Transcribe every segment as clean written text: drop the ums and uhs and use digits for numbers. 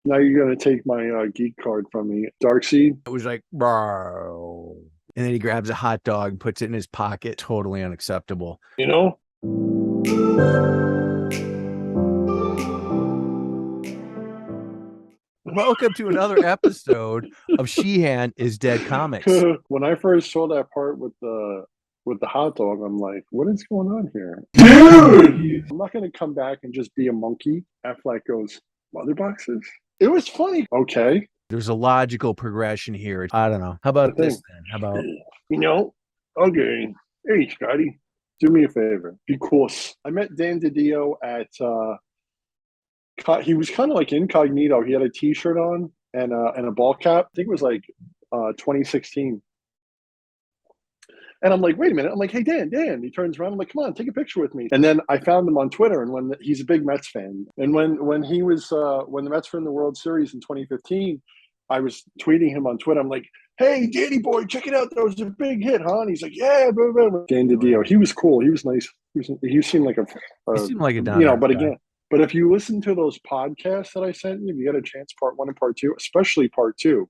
Now you're gonna take my geek card from me, Darkseid. It was like, bro. And then he grabs a hot dog and puts it in his pocket. Totally unacceptable. You know, Welcome to another episode of Sheehan is Dead Comics. when I first saw that part with the hot dog, I'm like, what is going on here, dude? I'm not gonna come back and just be a monkey. Affleck goes, mother boxes. It was funny. Okay, There's a logical progression here. I don't know. How the about this thing, then? How about you know, okay. Hey, Scotty, do me a favor because I met Dan Didio at he was kind of like incognito. He had a T-shirt on and a ball cap. I think it was like 2016. And I'm like, wait a minute. I'm like, hey Dan. He turns around. I'm like, come on, take a picture with me. And then I found him on Twitter, and he's a big Mets fan. And when he was when the Mets were in the World Series in 2015, I was tweeting him on Twitter. I'm like, hey, Danny boy, check it out. That was a big hit, huh? And he's like, yeah, blah, blah, blah. Dan Didio. He was cool. He was nice. He seemed like he a seemed like a down to earth but guy? again, but if you listen to those podcasts that I sent you, if you got a chance, part one and part two, especially part two.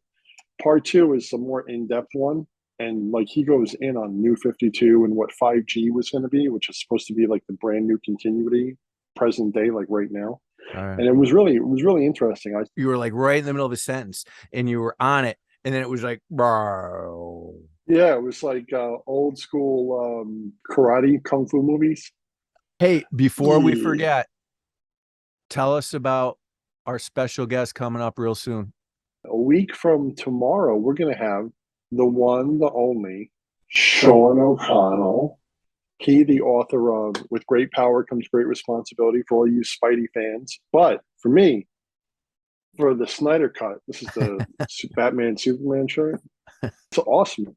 Part two is the more in depth one. And like he goes in on New 52 and what 5G was going to be, which is supposed to be like the brand new continuity, present day, like right now. All right. And it was really interesting. You were like right in the middle of a sentence and you were on it. And then it was like, bro. Yeah, it was like old school karate kung fu movies. Hey, before we Yeah. forget, tell us about our special guest coming up real soon. A week from tomorrow, we're going to have the one, the only Sean O'Connell. He, the author of With Great Power Comes Great Responsibility, for all you Spidey fans. But for me, for the Snyder Cut, this is the Batman Superman shirt. It's awesome.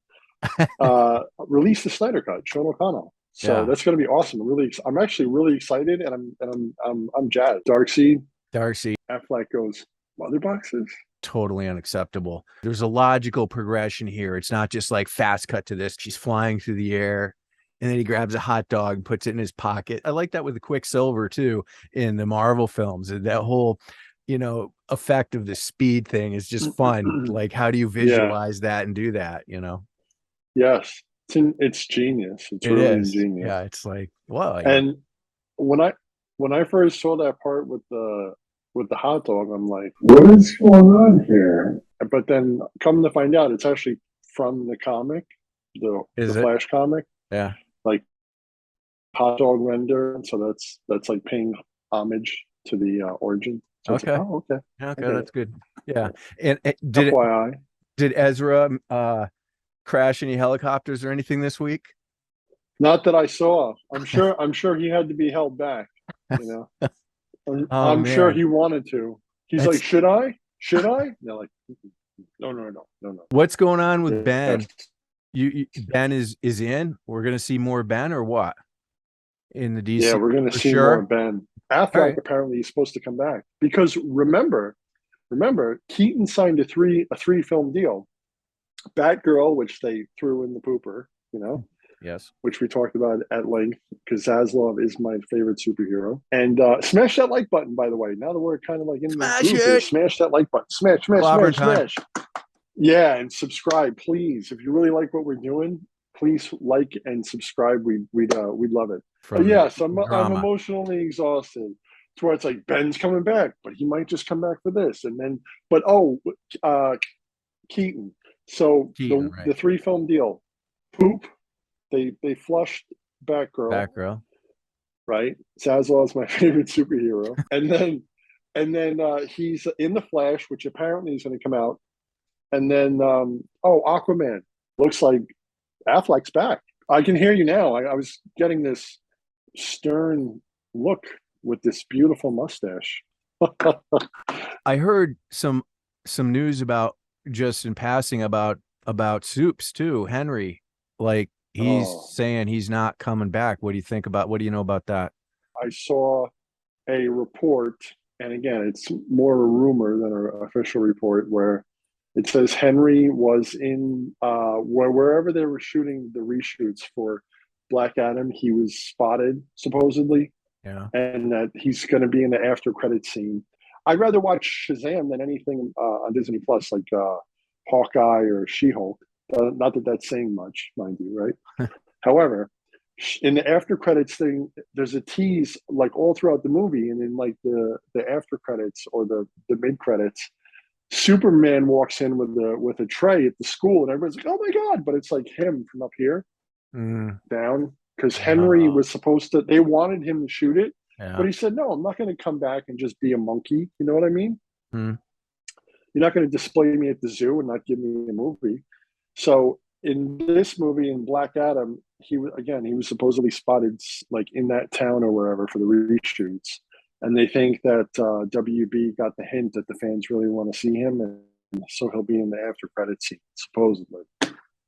Release the Snyder Cut, Sean O'Connell. So Yeah. that's going to be awesome. I'm actually really excited, and I'm jazzed. Darkseid, Darcy, Affleck goes, mother boxes. totally unacceptable. There's a logical progression here. It's not just like fast cut to this. She's flying through the air and then he grabs a hot dog and puts it in his pocket. I like that with the Quicksilver too in the Marvel films. And that whole, effect of the speed thing is just fun. Like, how do you Yeah. visualize that and do that? Yes. It's genius. It's It really is. ingenious. Yeah. It's like, well, And when I first saw that part with the hot dog, I'm like, what is going on here? But then come to find out, it's actually from the comic, the is it? Flash comic, Yeah. like hot dog render. So that's like paying homage to the origin. So it's like, Okay. oh, okay, Yeah, I okay. get That's it. good. Yeah. And FYI, did Ezra crash any helicopters or anything this week? not that I saw. I'm sure he had to be held back. You know, Oh I'm sure man. he wanted to. He's like, That's should I? Should I? And they're like, no, no, no, no, no. what's going on with Yes. Ben. Ben is in. We're gonna see more Ben or what in the Yeah, DC we're going to for see more sure. Ben. All Affleck right. apparently is supposed to come back because remember, Keaton signed a three film deal. Batgirl, which they threw in the pooper, Yes. which we talked about at length because Zaslav is my favorite superhero. And smash that like button, by the way. Now that we're kind of like in the Smash groove here, it. smash that like button. Smash, smash, Clobbering smash, time. smash. Yeah, and subscribe, please. If you really like what we're doing, please like and subscribe. We'd love it. But From the yes, I'm drama. emotionally exhausted. To where it's like Ben's coming back, but he might just come back for this, and then uh, Keaton. So Keaton, the right? three film deal, poop. They flushed Batgirl, Batgirl. right? Zaslav is my favorite superhero, and then he's in the Flash, which apparently is going to come out, and then Aquaman looks like Affleck's back. I can hear you now. I was getting this stern look with this beautiful mustache. I heard some news about just in passing about Soups too. Henry, like he's Oh, saying he's not coming back. What do you think about? What do you know about that? I saw a report, and again, it's more a rumor than an official report, where it says Henry was in wherever they were shooting the reshoots for Black Adam. He was spotted supposedly, Yeah. and that he's going to be in the after credit scene. I'd rather watch Shazam than anything on Disney Plus, like Hawkeye or She-Hulk. Not that that's saying much, mind you, right? However, in the after credits thing, there's a tease like all throughout the movie, and in like the after credits or the mid credits, Superman walks in with a tray at the school, and everyone's like, "Oh my god!" But it's like him from up here down, because Henry was supposed to. They wanted him to shoot it, but he said, "No, I'm not going to come back and just be a monkey." You know what I mean? Mm. You're not going to display me at the zoo and not give me a movie. So in this movie, in Black Adam, he was supposedly spotted like in that town or wherever for the reshoots, and they think that WB got the hint that the fans really want to see him, and so he'll be in the after credit scene supposedly.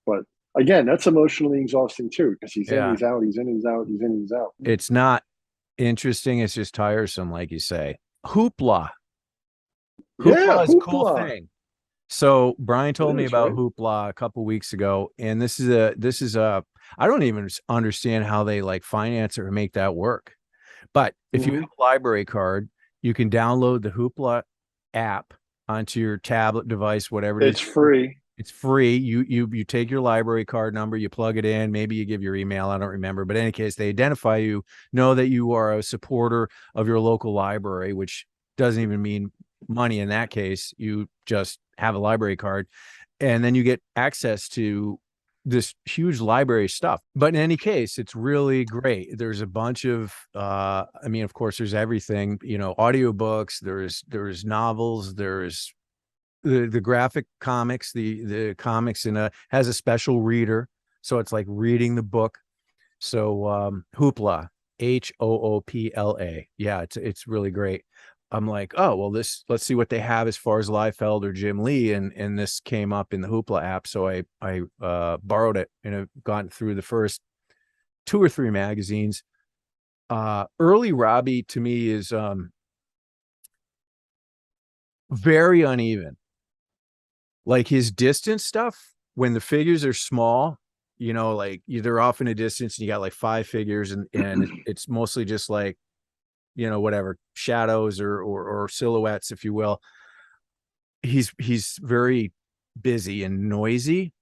But again, that's emotionally exhausting too, because he's in, he's out, he's in, he's out, he's in, he's out. It's not interesting. It's just tiresome, like you say. Hoopla. Hoopla is a cool thing. So Brian told me about Hoopla a couple weeks ago, and this is a I don't even understand how they like finance it or make that work. But if you have a library card, you can download the Hoopla app onto your tablet device, whatever it is. It's free. It's free. You take your library card number, you plug it in, maybe you give your email, I don't remember. But in any case, they identify you, know that you are a supporter of your local library, which doesn't even mean money in that case. You just have a library card, and then you get access to this huge library stuff. But in any case, it's really great. There's a bunch of I mean, of course, there's everything, you know, audiobooks, there's novels, there's the graphic comics, the comics has a special reader, so it's like reading the book. So Hoopla, Hoopla. Yeah, it's really great. I'm like, oh, well, let's see what they have as far as Liefeld or Jim Lee. And this came up in the Hoopla app. So I borrowed it and have gone through the first 2 or 3 magazines. Early Robbie to me is very uneven. Like his distance stuff, when the figures are small, you know, like they're off in a distance and you got like 5 figures and it's mostly just like, you know, whatever, shadows or silhouettes, if you will. He's very busy and noisy,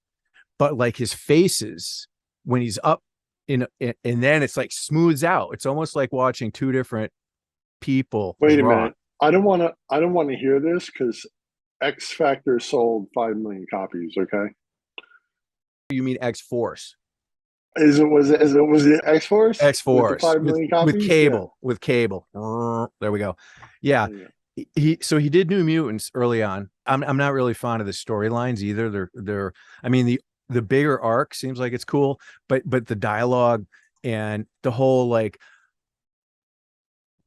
but like his faces when he's up and then it's like smooths out. It's almost like watching 2 different people. Wait a minute. I don't want to hear this, because X Factor sold 5 million copies. Okay. You mean X Force? Was it X Force? X Force 5 million copies with cable. There we go. Yeah. He did New Mutants early on. I'm not really fond of the storylines either. They're I mean the bigger arc seems like it's cool, but the dialogue and the whole like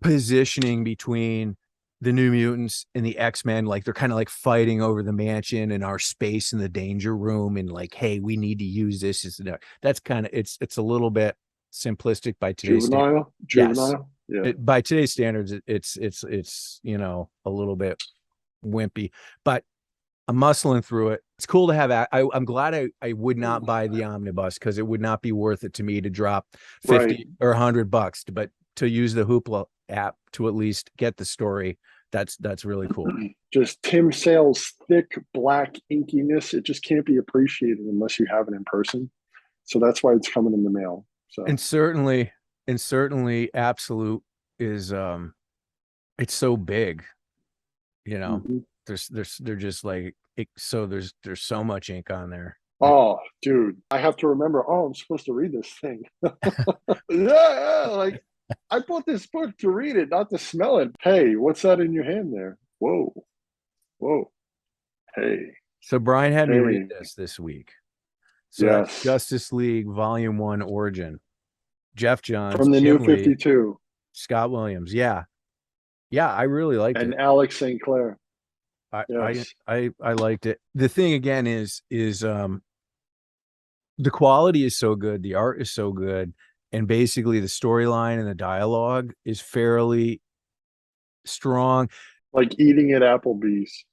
positioning between the New Mutants and the X-Men, like they're kind of like fighting over the mansion and our space in the danger room, and like, hey, we need to use this. That's kind of it's a little bit simplistic by today's juvenile. Yes. Yeah. By today's standards, it's you know, a little bit wimpy, but I'm muscling through it. It's cool to have. I'm glad I would not buy the omnibus, because it would not be worth it to me to drop 50 or $100, but to use the Hoopla app to at least get the story, that's really cool. Just Tim Sale's thick black inkiness, it just can't be appreciated unless you have it in person. So that's why it's coming in the mail. So and certainly Absolute is it's so big, you know. They're just like so there's so much ink on there. Oh, dude, I have to remember. Oh, I'm supposed to read this thing. yeah, like I bought this book to read it, not to smell it. Hey, what's that in your hand there? Whoa. Hey. So Brian had me read this week. So yes. That's Justice League Volume 1 Origin. Jeff Johns from the Jim New 52. Lee, Scott Williams. Yeah, I really liked it. And Alex St. Clair. I liked it. The thing again is the quality is so good, the art is so good, and basically the storyline and the dialogue is fairly strong. Like eating at Applebee's.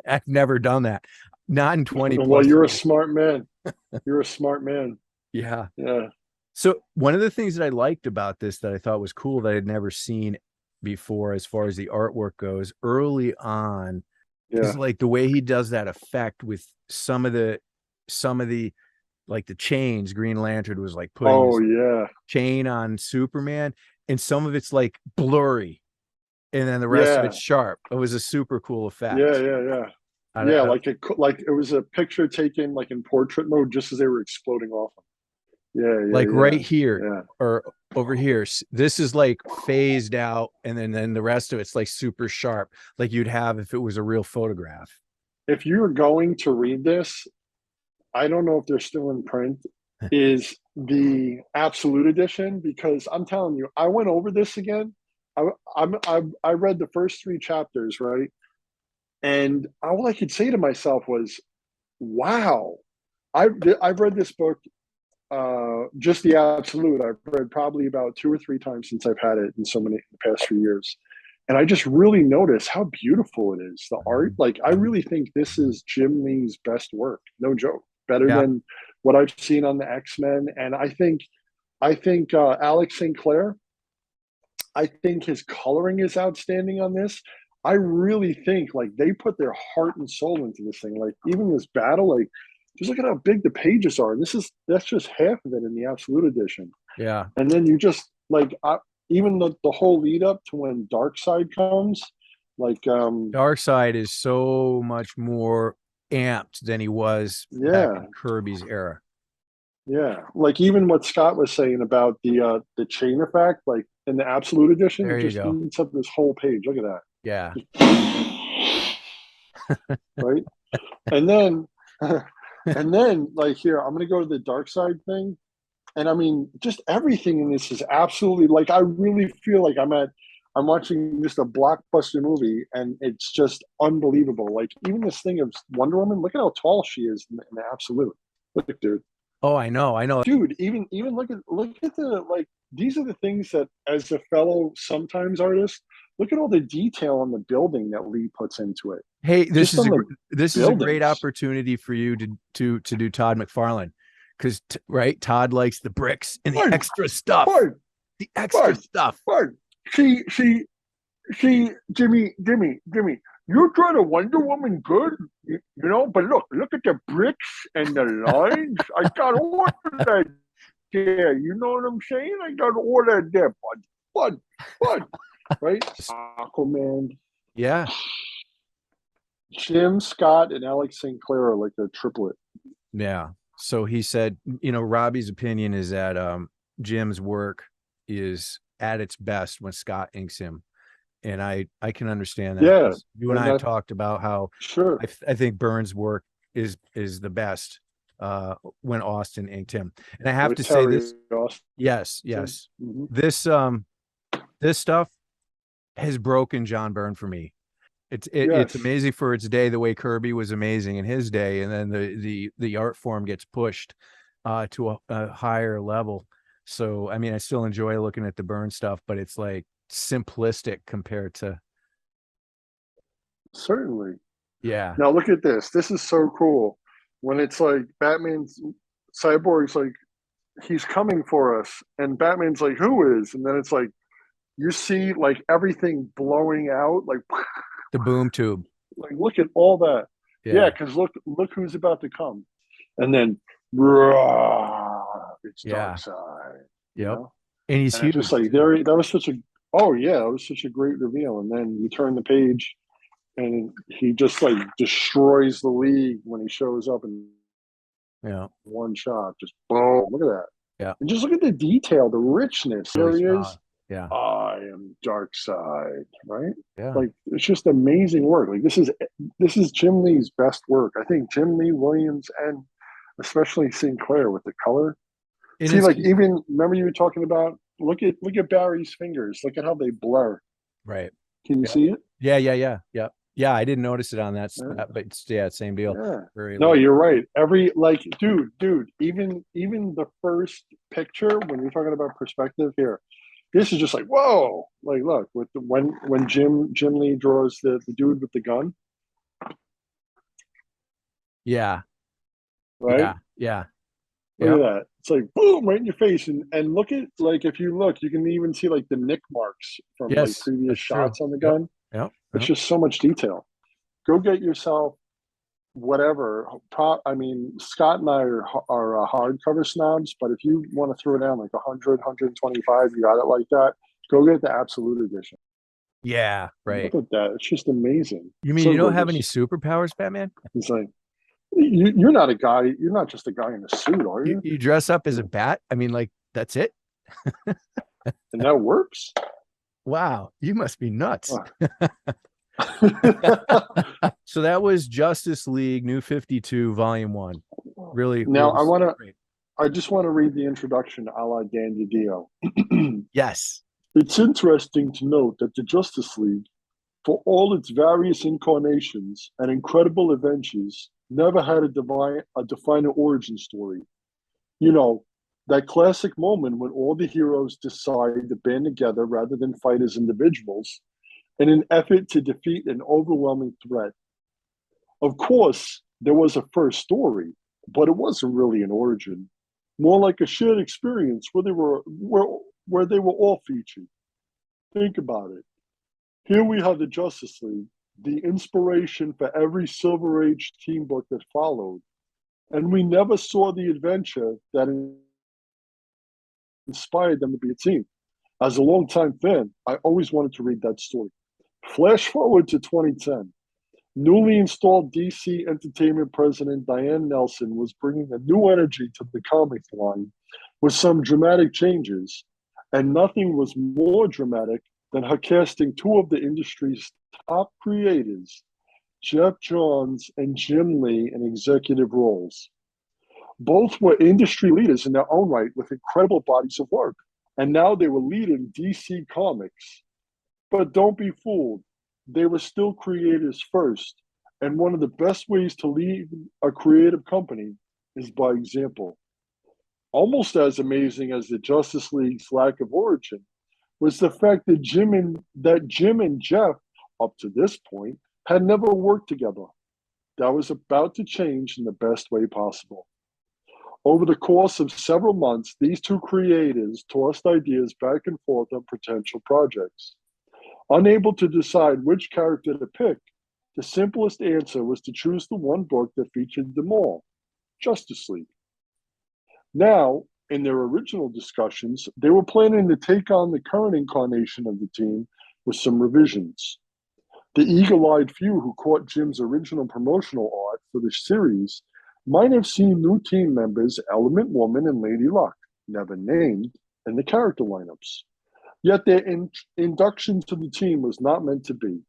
I've never done that. Not in 20 plus Well, you're years. a smart man. You're a smart man. Yeah. Yeah. So one of the things that I liked about this that I thought was cool that I'd never seen before as far as the artwork goes early on. Yeah. It's like the way he does that effect with some of the like the chains. Green Lantern was like putting Oh his yeah. chain on Superman, and some of it's like blurry, and then the rest of Yeah. it's sharp. It was a super cool effect. Yeah. Yeah. Yeah. Yeah. Like it was a picture taken like in portrait mode just as they were exploding off him. Yeah. Like Yeah. right Yeah. here Yeah. or over here. This is like phased out, and then the rest of it's like super sharp, like you'd have if it was a real photograph. If you're going to read this, I don't know if they're still in print, is the Absolute Edition, because I'm telling you, I went over this again. I read the first 3 chapters, right? And all I could say to myself was, "Wow, I've read this book, just the Absolute. I've read probably about 2 or 3 times since I've had it in the past few years." And I just really noticed how beautiful it is. The art, like I really think this is Jim Lee's best work. No joke. Better Yeah. than what I've seen on the X-Men. And I think Alex St. Clair, I think his coloring is outstanding on this. I really think like they put their heart and soul into this thing. Like even this battle, like just look at how big the pages are. And that's just half of it in the Absolute Edition. Yeah. And then you just like even the whole lead up to when Darkseid comes, like Darkseid is so much more amped than he was back yeah, in Kirby's era. yeah, like even what Scott was saying about the chain effect, like in the Absolute Edition, There it you just go. eats up this whole page. Look at that, Yeah. right? And then and then like here, I'm gonna go to the Darkseid thing. And I mean, just everything in this is absolutely like I really feel like I'm watching just a blockbuster movie, and it's just unbelievable. Like even this thing of Wonder Woman, look at how tall she is in the Absolute. Look, dude, Oh, I know. dude. Even look at the like. These are the things that, as a fellow sometimes artist, look at all the detail on the building that Lee puts into it. Hey, Just on the this is a great buildings. opportunity for you to do Todd McFarlane, because right, Todd likes the bricks and the Fine, extra stuff. fine, The extra fine, stuff. fine. See, Jimmy, you're trying to Wonder Woman good, but look at the bricks and the lines. I got all that there. You know what I'm saying? I got all that there, bud, right? Aquaman, Yeah. Jim Scott, and Alex St. Clair are like a triplet. Yeah. So he said, Robbie's opinion is that Jim's work is at its best when Scott inks him. And I can understand that. Yeah, You and I have talked about how sure. I think Burns' work is the best when Austin inked him. And I have With to say Terry this. Austin. Yes. Mm-hmm. This stuff has broken John Byrne for me. It's Yes. amazing for its day, the way Kirby was amazing in his day, and then the art form gets pushed to a higher level. So I mean, I still enjoy looking at the Byrne stuff, but it's like simplistic compared to. Certainly. Yeah. Now look at this. This is so cool. When it's like Batman's Cyborg's like he's coming for us, and Batman's like, who is? And then it's like you see like everything blowing out, like The boom tube. like look at all that. Yeah, because look who's about to come. And then it's Darkseid. Yep. And he's And huge. it's just like that was such a that was such a great reveal. And then you turn the page and he just like destroys the league when he shows up in one shot. Just boom. Look at that. Yeah. And just look at the detail, the richness. There he is. Yeah. I am Darkseid, right? Yeah. Like it's just amazing work. Like this is Jim Lee's best work. I think Jim Lee, Williams, and especially St. Clair with the color. See, like even remember you were talking about look at Barry's fingers. Look at how they blur. Right. Can you see it? Yeah. I didn't notice it on that, but it's same deal. Yeah. No, you're right. Every like, dude, even the first picture when you're talking about perspective here, this is just like whoa. Like, look with when Jim Lee draws the dude with the gun. Yeah. Right. Yeah. Look Yep. at that. It's like boom, right in your face. And look at, like, if you look, you can even see like the nick marks from like Yes, previous that's true. shots on the Yep. gun. Yep. It's Yep. just so much detail. Go get yourself whatever. I mean, Scott and I are hardcover snobs, but if you want to throw down like 100, 125, you got it like that, go get the Absolute Edition. Yeah. Right. Look at that. It's just amazing. You mean So you don't have any gorgeous. superpowers, Batman? It's like, you're not a guy. You're not just a guy in a suit, are You, you? you dress up as a bat? I mean, like, that's it? And that works. Wow. You must be nuts. Wow. So that was Justice League New 52 Volume 1. Really, Now really great. I just want to read the introduction a la Dan Didio. Yes. It's interesting to note that the Justice League, for all its various incarnations and incredible adventures, never had a defined origin story. You know, that classic moment when all the heroes decide to band together rather than fight as individuals in an effort to defeat an overwhelming threat. Of course, there was a first story, but it wasn't really an origin, more like a shared experience where they were all featured. Think about it. Here we have the Justice League, the inspiration for every Silver Age team book that followed, and we never saw the adventure that inspired them to be a team. As a longtime fan, I always wanted to read that story. Flash forward to 2010. Newly installed DC Entertainment President Diane Nelson was bringing a new energy to the comics line with some dramatic changes, and nothing was more dramatic than her casting two of the industry's top creators, Jeff Johns and Jim Lee, in executive roles. Both were industry leaders in their own right with incredible bodies of work, and now they were leading DC Comics. But don't be fooled. They were still creators first. And one of the best ways to lead a creative company is by example. Almost as amazing as the Justice League's lack of origin was the fact that Jim and Jeff, up to this point, had never worked together. That was about to change in the best way possible. Over the course of several months, these two creators tossed ideas back and forth on potential projects. Unable to decide which character to pick, the simplest answer was to choose the one book that featured them all, Justice League. Now, in their original discussions, they were planning to take on the current incarnation of the team with some revisions. The eagle-eyed few who caught Jim's original promotional art for the series might have seen new team members Element Woman and Lady Luck, never named, in the character lineups. Yet their induction to the team was not meant to be.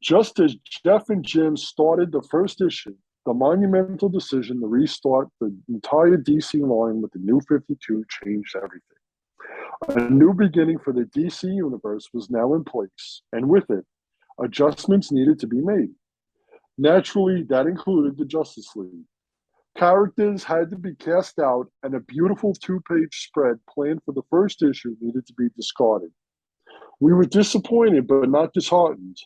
Just as Jeff and Jim started the first issue, the monumental decision to restart the entire DC line with the New 52 changed everything. A new beginning for the DC universe was now in place, and with it, adjustments needed to be made. Naturally, that included the Justice League. Characters had to be cast out, and a beautiful two-page spread planned for the first issue needed to be discarded. We were disappointed but not disheartened,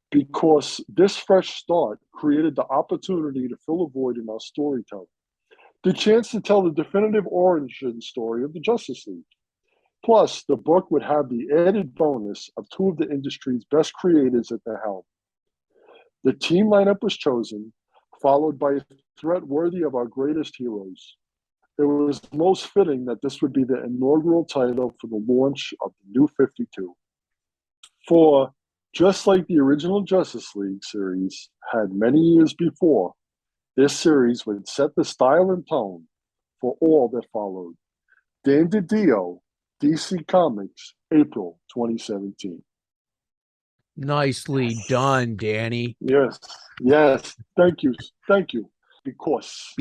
because this fresh start created the opportunity to fill a void in our storytelling. The chance to tell the definitive origin story of the Justice League. Plus, the book would have the added bonus of two of the industry's best creators at the helm. The team lineup was chosen, followed by a threat worthy of our greatest heroes. It was most fitting that this would be the inaugural title for the launch of the New 52. For, just like the original Justice League series had many years before, this series would set the style and tone for all that followed. Dan Didio, DC Comics, April 2017. Nicely done, Danny. Yes, yes. Thank you. Thank you. Because.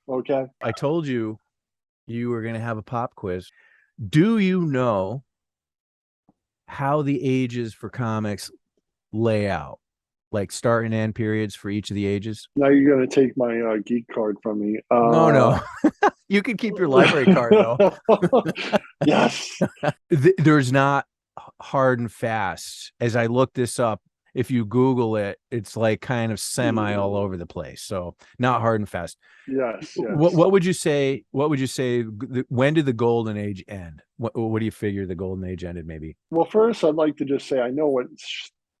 Okay. I told you were going to have a pop quiz. Do you know how the ages for comics lay out? Like start and end periods for each of the ages? Now you're going to take my geek card from me. No. You can keep your library card, though. Yes. There's not hard and fast. As I looked this up, if you Google it, it's like kind of semi all over the place. So not hard and fast. Yes, What yes. what would you say? What would you say? When did the golden age end? What do you figure the golden age ended? Maybe Well, first, I'd like to just say I know what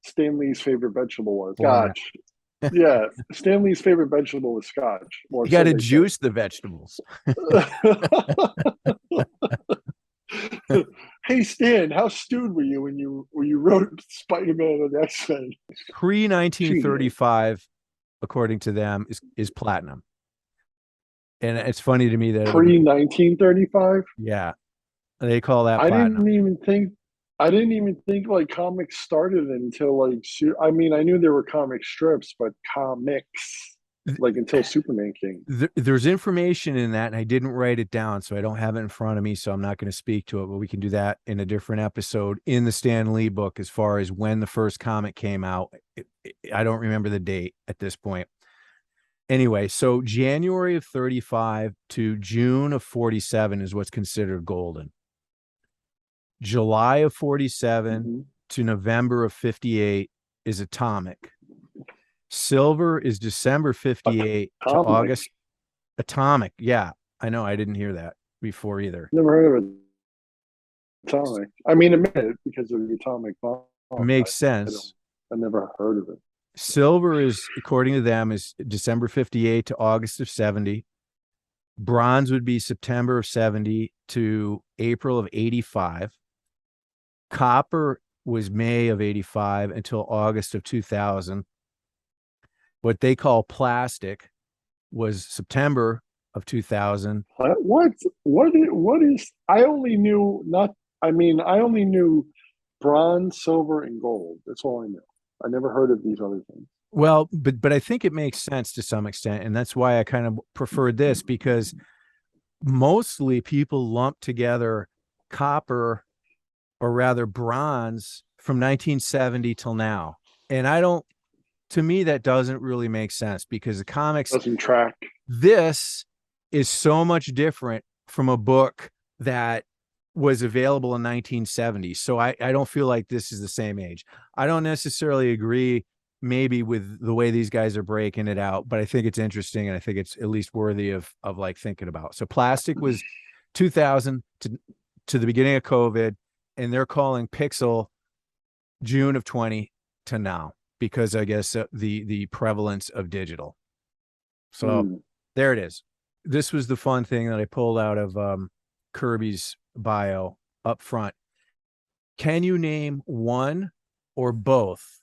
Stanley's favorite vegetable was. corn. Scotch. Yeah, Stanley's favorite vegetable was scotch, or You got so to they say. juice the vegetables. Hey Stan, how stewed were you when you wrote Spider-Man and X-Men? Pre Genius. 1935, according to them, is platinum. And it's funny to me that it'll Pre be 1935? yeah, they call that I platinum. didn't even think I didn't even think like comics started until like I mean I knew there were comic strips, but comics like until Superman came. There's information in that, and I didn't write it down, so I don't have it in front of me, so I'm not going to speak to it, but we can do that in a different episode in the Stan Lee book as far as when the first comic came out. I don't remember the date at this point. Anyway, so January of 35 to June of 47 is what's considered golden. July of 47 Mm-hmm. to November of 58 is atomic. Silver is December 58 to Atomic. August. Atomic. Yeah, I know. I didn't hear that before either. Never heard of it. Atomic. I mean, admit it because of the atomic bomb. Makes sense. I never heard of it. Silver is, according to them, is December 58 to August of 70. Bronze would be September of 70 to April of 85. Copper was May of 85 until August of 2000. What they call plastic was September of 2000. What is I only knew not I mean I only knew bronze, silver, and gold. That's all I knew. I never heard of these other things. Well, but I think it makes sense to some extent, and that's why I kind of preferred this, because mostly people lump together copper, or rather bronze, from 1970 till now. And I don't, to me, that doesn't really make sense, because the comics, Doesn't track. this is so much different from a book that was available in 1970. So I don't feel like this is the same age. I don't necessarily agree maybe with the way these guys are breaking it out, but I think it's interesting, and I think it's at least worthy of like thinking about. So plastic was 2000 to the beginning of COVID, and they're calling Pixel June of 20 to now, because I guess the prevalence of digital. So there it is. This was the fun thing that I pulled out of Kirby's bio up front. Can you name one or both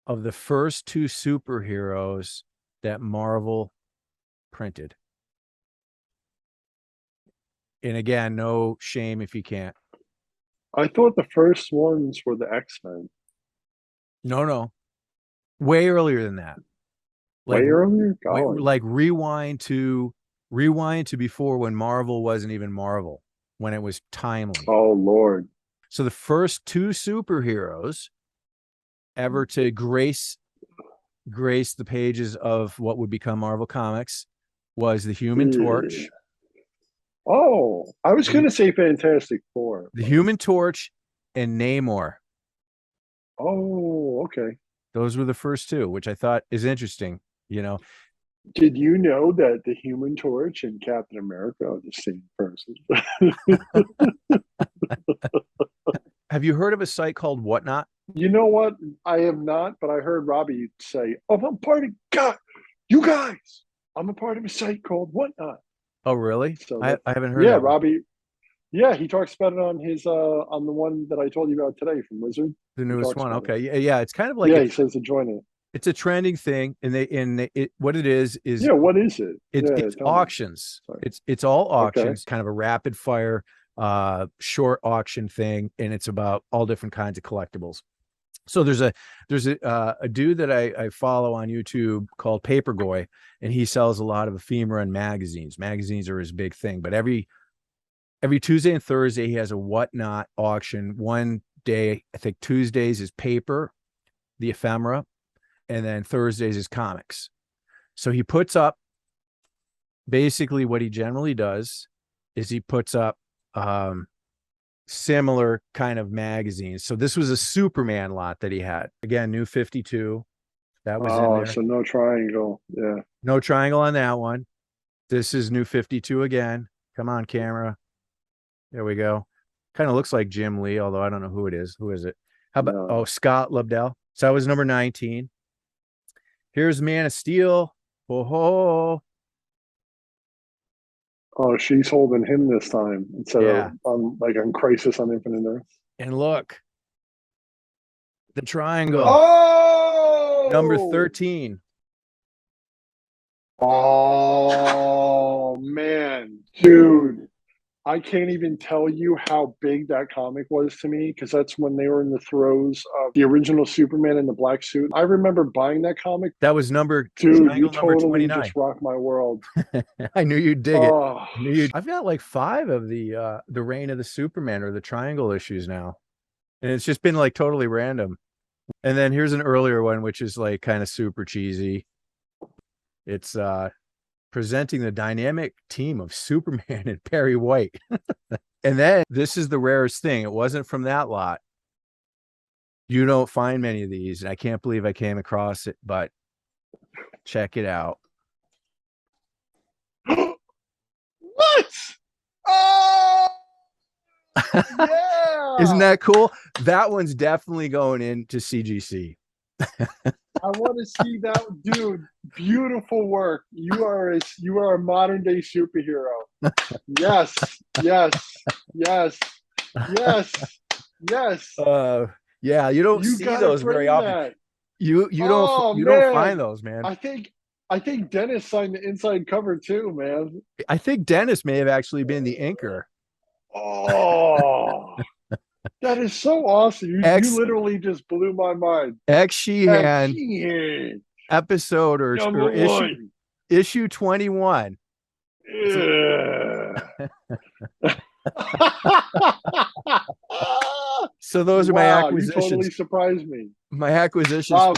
of the first two superheroes that Marvel printed? And again, no shame if you can't. I thought the first ones were the X-Men. No. Way earlier than that. Way earlier? Like rewind to before, when Marvel wasn't even Marvel, when it was timely. Oh, Lord. So the first two superheroes ever to grace the pages of what would become Marvel Comics was the Human Torch. Oh, I was going to say Fantastic Four. The Human Torch and Namor. Oh, okay. Those were the first two, which I thought is interesting. You know, did you know that the Human Torch and Captain America are the same person? Have you heard of a site called Whatnot? You know what? I have not, but I heard Robbie say, "Oh, I'm part of God, you guys. I'm a part of a site called Whatnot." Oh, really? So I haven't heard. Yeah, that Robbie. Yeah, he talks about it on his on the one that I told you about today from Wizard. The newest one. Okay, yeah. It's kind of like he says to join it. It's a trending thing, and what it is what is it? It's auctions. It's all auctions, kind of a rapid fire short auction thing, and it's about all different kinds of collectibles. So there's a dude that I follow on YouTube called Papergoy, and he sells a lot of ephemera and magazines. Magazines are his big thing, but every Tuesday and Thursday he has a Whatnot auction. One day, I think Tuesdays is paper, the ephemera, and then Thursdays is comics. So he puts up, basically what he generally does is he puts up similar kind of magazines. So this was a Superman lot that he had. Again, New 52. That was in there. So no triangle. Yeah. No triangle on that one. This is New 52 again. Come on, camera. There we go. Kind of looks like Jim Lee, although I don't know who it is. Who is it? How about Scott Lobdell? So that was number 19. Here's Man of Steel. Oh, she's holding him this time instead of on Crisis on Infinite Earth. And look, the triangle. Oh, number 13. Oh man, dude. I can't even tell you how big that comic was to me, because that's when they were in the throes of the original Superman in the black suit. I remember buying that comic. That was number, dude, you number totally 29. just rocked my world. I knew you'd dig it. I've got like 5 of the Reign of the Superman or the Triangle issues now. And it's just been like totally random. And then here's an earlier one, which is like kind of super cheesy. It's presenting the dynamic team of Superman and Perry White. And then this is the rarest thing. It wasn't from that lot. You don't find many of these, and I can't believe I came across it, but check it out. What? Oh, yeah. Isn't that cool? That one's definitely going into CGC. I want to see that, dude. Beautiful work. You are a modern day superhero. Yes. Yeah, you don't see those very often. That. You don't find those, man. I think Dennis signed the inside cover too, man. I think Dennis may have actually been the inker. Oh. That is so awesome. You literally just blew my mind. X-Sheehan episode or issue 21. So those are my acquisitions. You totally surprised me. My acquisitions.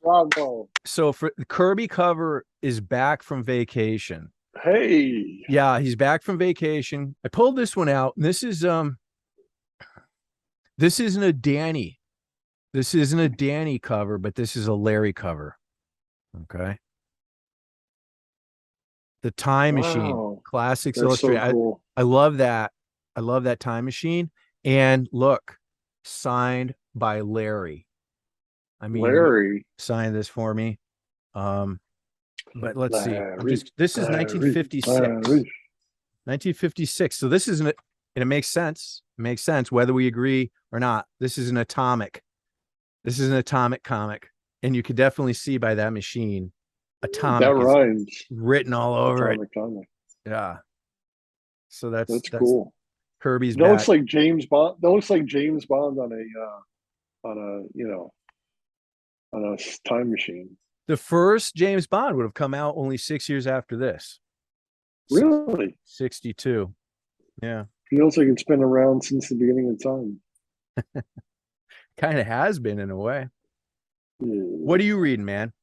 Bravo. So for the Kirby cover is back from vacation. Hey. Yeah, he's back from vacation. I pulled this one out, and this isn't a Danny. This isn't a Danny cover, but this is a Larry cover. Okay. The Time Machine, Classics Illustrated. So cool. I love that. I love that Time Machine. And look, signed by Larry. I mean, Larry signed this for me. But let's see. This is 1956. 1956. So this isn't, and it makes sense. It makes sense whether we agree or not. This is an atomic. This is an atomic comic, and you could definitely see by that machine, atomic. That rhymes. Written all over atomic, it. Atomic. Yeah. So that's cool. Kirby's. That looks like James Bond. That looks like James Bond on a time machine. The first James Bond would have come out only 6 years after this. Really? 62. Yeah. Feels like it's been around since the beginning of time. Kind of has been in a way. What are you reading, man?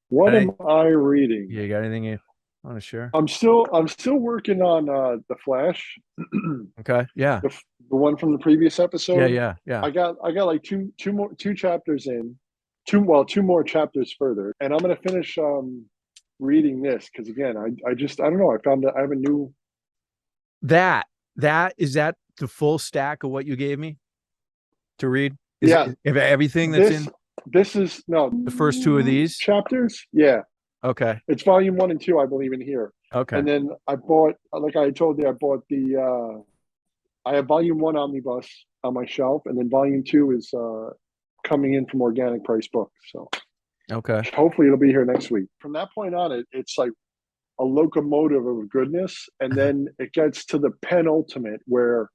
What am I reading? You got anything you want to share? I'm still working on the Flash. Okay. Yeah. The one from the previous episode. Yeah. I got like two chapters in. Two more chapters further, and I'm gonna finish reading this because again, I don't know. I have a new. That is that the full stack of what you gave me to read? Everything that's in. This is the first 2 of these chapters. Yeah. Okay. It's volume 1 and 2, I believe, in here. Okay. And then I bought, like I told you, I bought I have volume 1 omnibus on my shelf, and then volume 2 is coming in from Organic Price Books. So okay. Hopefully it'll be here next week. From that point on, it's like a locomotive of goodness, and then it gets to the penultimate where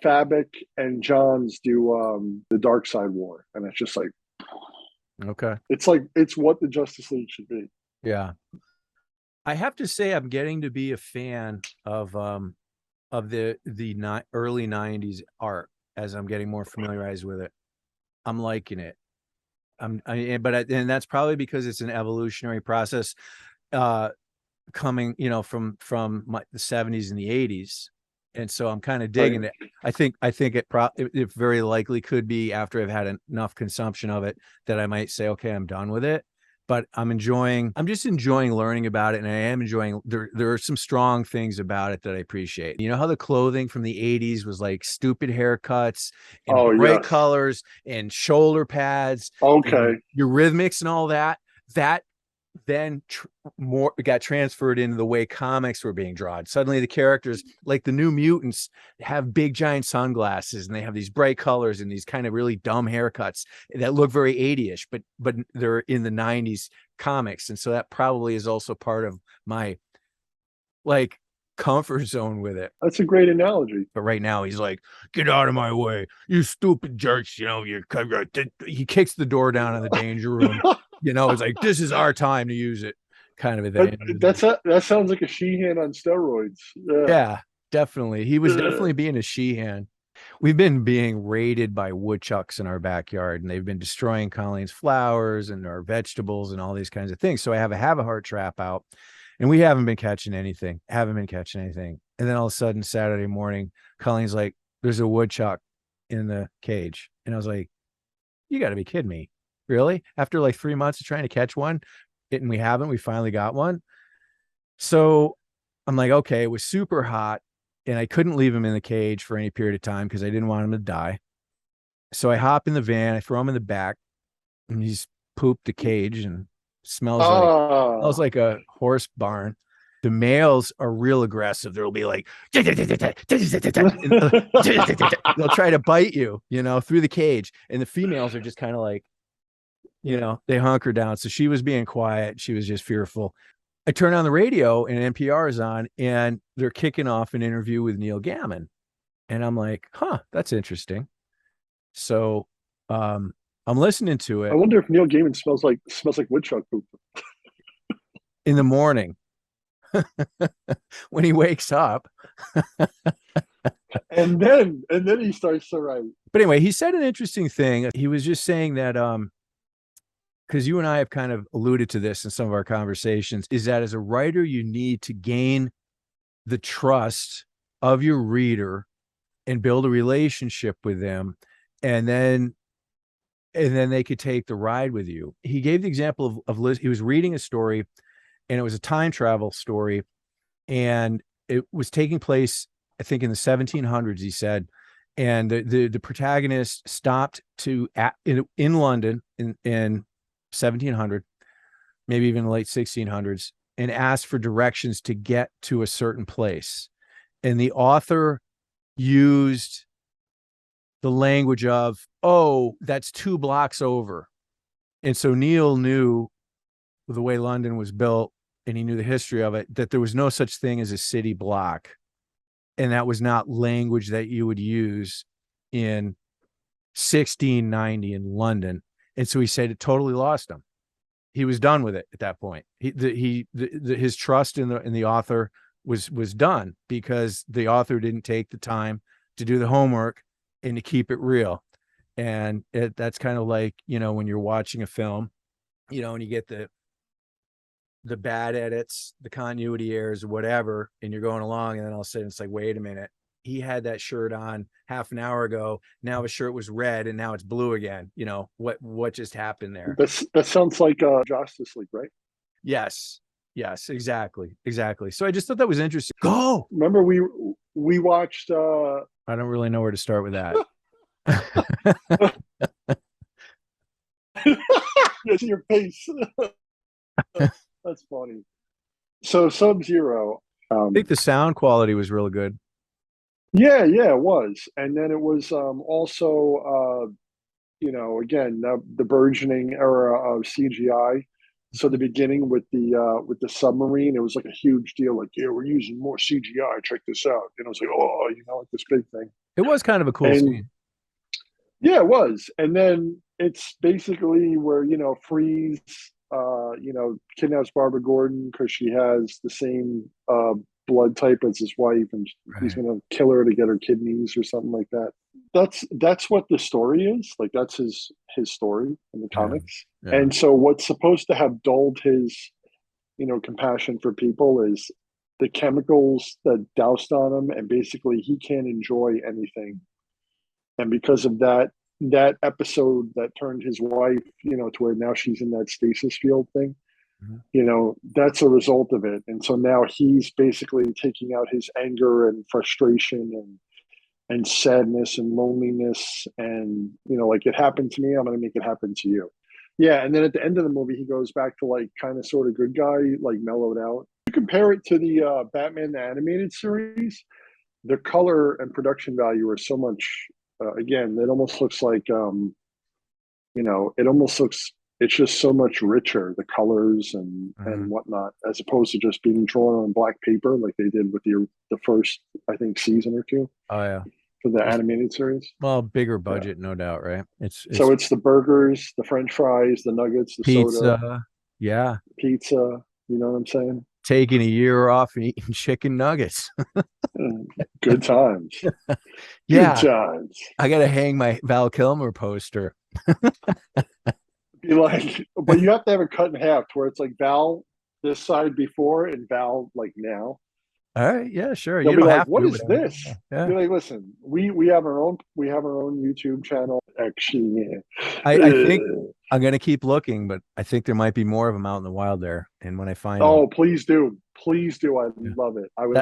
Fabik and Johns do the Dark Side War, and it's just like okay. It's what the Justice League should be. Yeah. I have to say I'm getting to be a fan of the early 90s art as I'm getting more familiarized with it. I'm liking it. And that's probably because it's an evolutionary process coming, from the 70s and the 80s. And so I'm kind of digging it. I think it very likely could be after I've had enough consumption of it that I might say, okay, I'm done with it. But I'm just enjoying learning about it. And I am enjoying, there are some strong things about it that I appreciate. You know how the clothing from the 80s was like stupid haircuts and bright colors and shoulder pads, Okay. and Eurythmics and all that, then more got transferred into the way comics were being drawn. Suddenly the characters, like the New Mutants, have big giant sunglasses and they have these bright colors and these kind of really dumb haircuts that look very 80ish, but they're in the 90s comics. And so that probably is also part of my like comfort zone with it. That's a great analogy. But right now he's like, get out of my way, you stupid jerks. You know, he kicks the door down in the danger room. You know, it's like, this is our time to use it, kind of a thing. That sounds like a Sheehan on steroids. Yeah, definitely. He was definitely being a Sheehan. We've been being raided by woodchucks in our backyard, and they've been destroying Colleen's flowers and our vegetables and all these kinds of things. So I have a heart trap out, and we haven't been catching anything. And then all of a sudden, Saturday morning, Colleen's like, there's a woodchuck in the cage. And I was like, you got to be kidding me. Really? After like 3 months of trying to catch one, and we finally got one. So I'm like, okay, it was super hot and I couldn't leave him in the cage for any period of time because I didn't want him to die. So I hop in the van, I throw him in the back, and he's pooped the cage and smells like a horse barn. The males are real aggressive. They'll be like, they'll try to bite you, you know, through the cage. And the females are just kind of like, you know, they hunker down. So she was being quiet. She was just fearful. I turn on the radio and NPR is on and they're kicking off an interview with Neil Gaiman. And I'm like, huh, that's interesting. So I'm listening to it. I wonder if Neil Gaiman smells like woodchuck poop. In the morning when he wakes up. and then he starts to write. But anyway, he said an interesting thing. He was just saying that because you and I have kind of alluded to this in some of our conversations, is that as a writer, you need to gain the trust of your reader and build a relationship with them. And then they could take the ride with you. He gave the example of Liz. He was reading a story and it was a time travel story. And it was taking place, I think, in the 1700s, he said. And the protagonist stopped in London in 1700, maybe even late 1600s, and asked for directions to get to a certain place. And the author used the language of, oh, that's 2 blocks over. And so Neil knew the way London was built, and he knew the history of it, that there was no such thing as a city block. And that was not language that you would use in 1690 in London. And so he said it totally lost him. He was done with it at that point. His trust in the author was done because the author didn't take the time to do the homework and to keep it real. And that's kind of like, you know, when you're watching a film, you know, and you get the bad edits, the continuity errors, or whatever, and you're going along, and then all of a sudden it's like, wait a minute, he had that shirt on half an hour ago. Now his shirt was red and now it's blue again. You know, what just happened there? That sounds like Justice League, right? Yes, exactly. So I just thought that was interesting. Go. Remember we watched I don't really know where to start with that. It's your face. That's funny. So Sub-Zero. I think the sound quality was real good. Yeah, it was. And then it was also, you know, again, the burgeoning era of CGI. So the beginning with the submarine, it was like a huge deal. Like, yeah, we're using more CGI. Check this out. And it was like, oh, you know, like this big thing. It was kind of a cool scene. Yeah, it was. And then it's basically where, you know, Freeze, you know, kidnaps Barbara Gordon because she has the same blood type as his wife, and he's going to kill her to get her kidneys or something like that. That's what the story is. Like, that's his story in the comics. Yeah. And so what's supposed to have dulled his, you know, compassion for people is the chemicals that doused on him, and basically he can't enjoy anything. And because of that episode that turned his wife, to where now she's in that stasis field thing, that's a result of it. And so now he's basically taking out his anger and frustration and sadness and loneliness, and like, it happened to me, I'm going to make it happen to you. Yeah. And then at the end of the movie, he goes back to like kind of sort of good guy, like mellowed out. You compare it to the Batman the animated series, the color and production value are so much, again, it almost looks like it's just so much richer, the colors and whatnot, as opposed to just being drawn on black paper like they did with the first, I think, season or two. Oh yeah, for the animated series. Well, bigger budget, no doubt, right? It's the burgers, the French fries, the nuggets, the pizza, soda, pizza. You know what I'm saying? Taking a year off and eating chicken nuggets. Good times. Yeah, good times. I gotta hang my Val Kilmer poster. Be like, but you have to have it cut in half to where it's like Val this side before and Val like now. All right, yeah, sure. They'll You be don't like, have what to. is this? Yeah. You're like, listen, we have our own YouTube channel. X-Sheehan. I think I'm gonna keep looking, but I think there might be more of them out in the wild there. And when I find them, please do. I love it. I would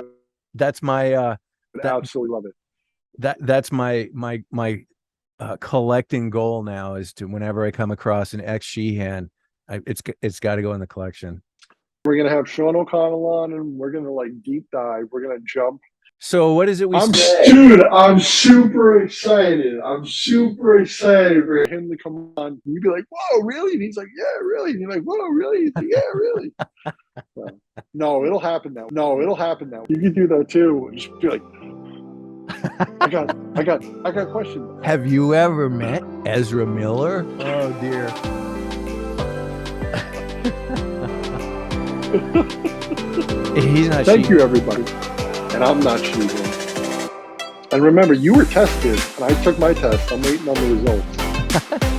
that's my absolutely love it. That's my collecting goal now, is to, whenever I come across an X-Sheehan, it's got to go in the collection. We're gonna have Sean O'Connell on, and we're gonna like deep dive. We're gonna jump. So what is it Dude, I'm super excited. For him to come on. You'd be like, whoa, really? And he's like, yeah, really. And you're like, whoa, really? He's like, yeah, really. No, it'll happen now. You can do that too. Just be like, I got a question. Have you ever met Ezra Miller? Oh dear. He's not. Thank you, everybody. And I'm not cheating. And remember, you were tested, and I took my test. I'm waiting on the results.